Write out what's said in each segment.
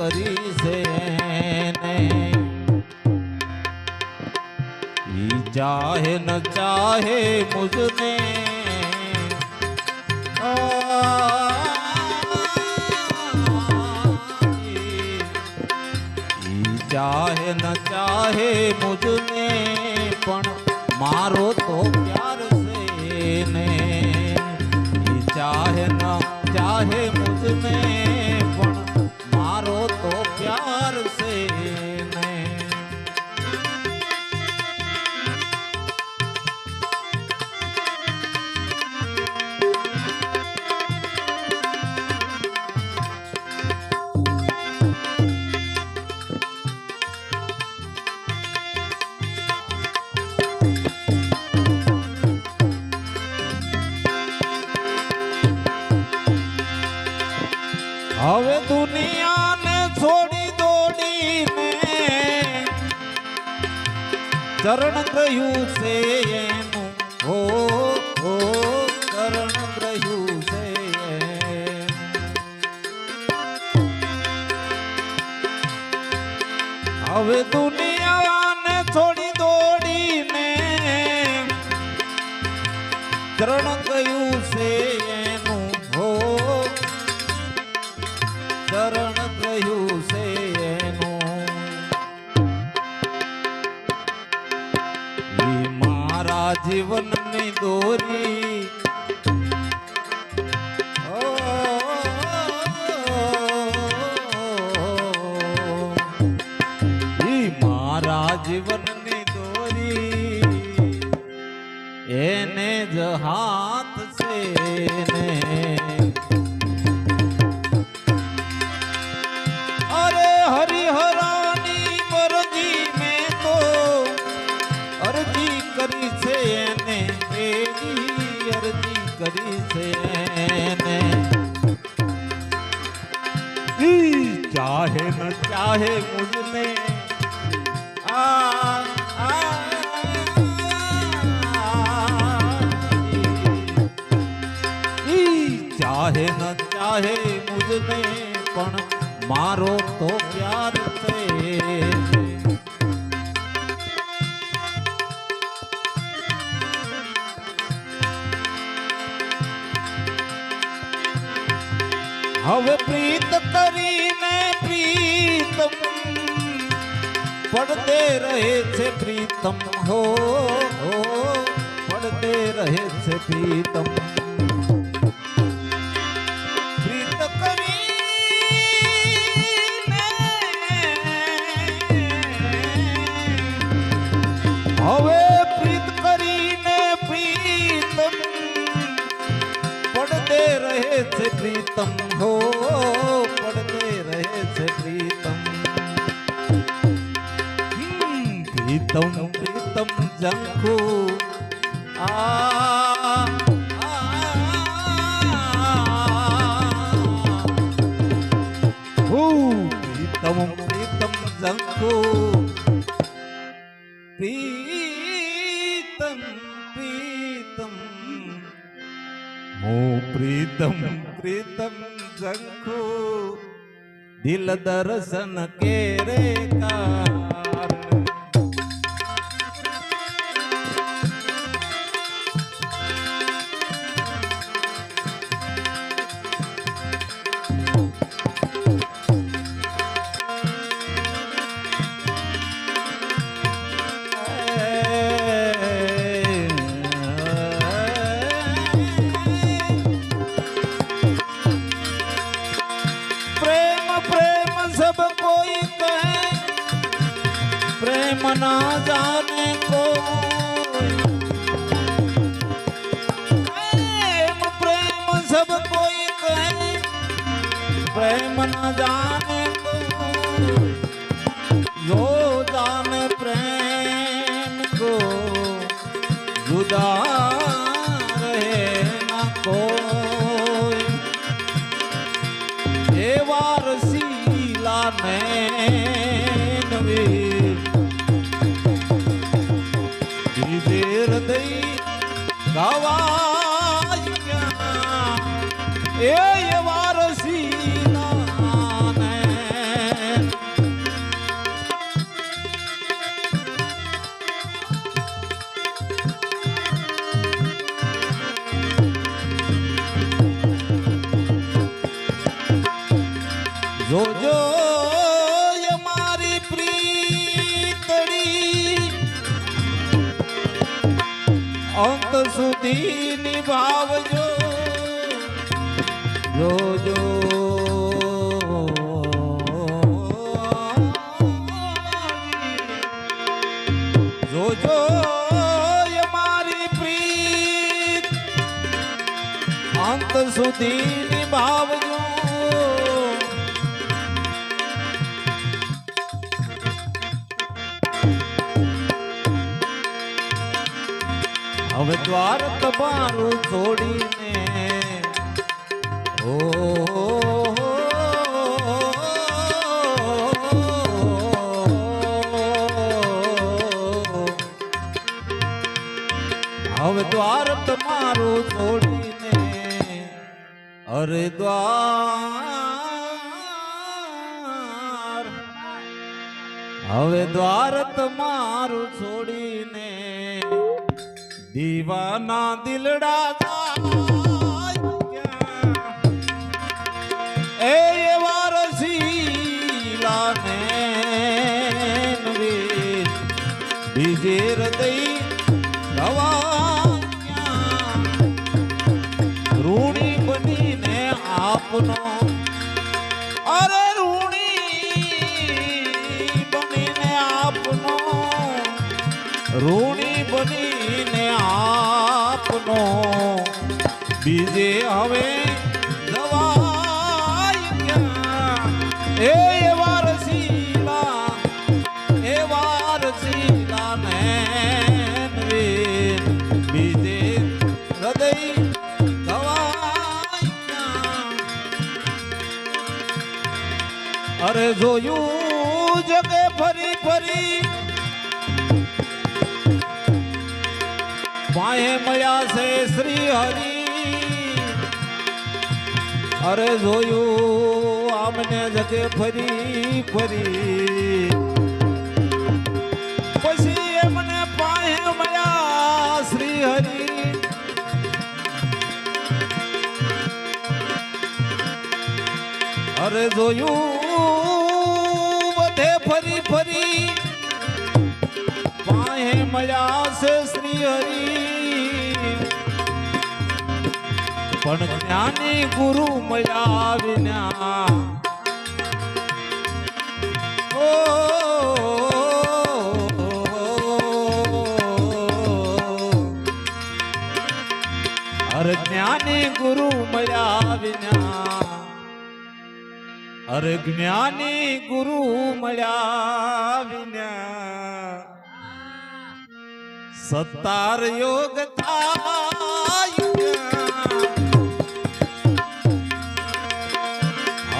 કરી છે ને ઈ ચાહે ન ચાહે મુझने ઈ ચાહે ન ચાહે મુझने પણ મારો તો પ્યાર છે ને ઈ ચાહે ન ચાહે મુझने પણ મારો તો પ્યાર છે ને હવે દુનિયાને છોડી દોડીને ચરણ ગ્રહ્યું છે એનું હો ચરણ ગ્રહ્યું છે હવે દુનિયાને છોડી દોડીને ચરણ ગયું છે એનું હો ચરણ ગયું છે એનું ઈ મારા જીવનની દોરી ઈ મારા જીવનની દોરી એને જ હાથ છે ને હરિહરાની મરજી મેં તો અરજી કરી છે એને એની અરજી કરી છે એને ચાહે ન ચાહે મુझने ચાહે ન ચાહે મુझने પણ મારો તો પ્યાર છે હવે પ્રીત કરીને પ્રીતમ પડતે રહે છે પ્રીતમ હો પડતે રહે છે પ્રીતમ હવે પ્રીત કરીને પ્રીતમ પડતે રહે છે પ્રીતમ હો પડતે રહે છે પ્રીતમ પ્રીતમ પ્રીતમ જંખુ પ્રીતમ પ્રીતમ જંખુ પ્રીતમ પ્રીતમ હું પ્રીતમ પ્રીતમ જંખુ દિલ દર્શન કે રે કાર प्रेम ना जाने को प्रेम सब कोई कहे प्रेम ना जाने को जो जाने प्रेम को जुदा रहे ना कोई ये वारसीला नैनवी હૃદય ગવાય એ વારસી નાને જોજો મારી પ્રીતડી અંત સુધી નિભાવજો જોજો જોજો મારી પ્રીત અંત સુધી નિભાવજો હવે દ્વાર તમારું છોડીને ઓ હવે દ્વાર તમારું છોડીને અરે દ્વાર હવે દ્વાર તમારું છોડીને દીવાના દિલડા એ વારસીલાને બીજે હૃદય ઋણી બનીને આપનો અરે ઋણી બનીને આપનો ઋણી બનીને આપનો બીજે હવે જવાય ક્યાં એ વારસીલા ને બીજે હૃદય જવાય ક્યાં અરે જોયું જગે ફરી ફરી પાયે મળ્યા છે શ્રી હરિ અરે જોયું આમને જગે ફરી ફરી પછી એમને પાયે મળ્યા શ્રી હરિ અરે જોયું બધે ફરી ફરી પાયે મળ્યા છે શ્રી હરિ પણ જ્ઞાની ગુરુ મળ્યા વિના અરે જ્ઞાની ગુરુ મળ્યા વિના અરે જ્ઞાની ગુરુ મળ્યા વિના સત્તાર યોગ થાય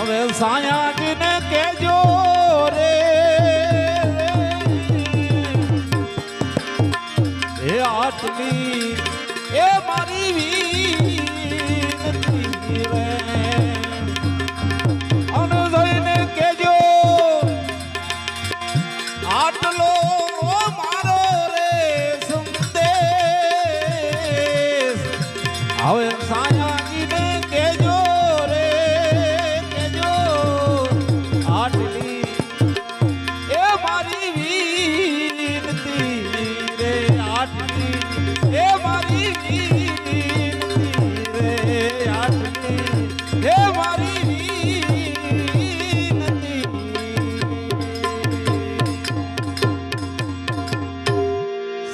હવે સાયાજીને કેજો રે એ આટલી એ મારી વીનતી રે અને જઈને કેજો આટલો મારો રે સંદેશ હવે સાયાજીને કેજો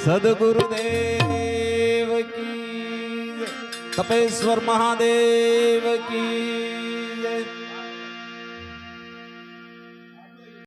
સદગુરુદેવ કી તપેશ્વર મહાદેવ કી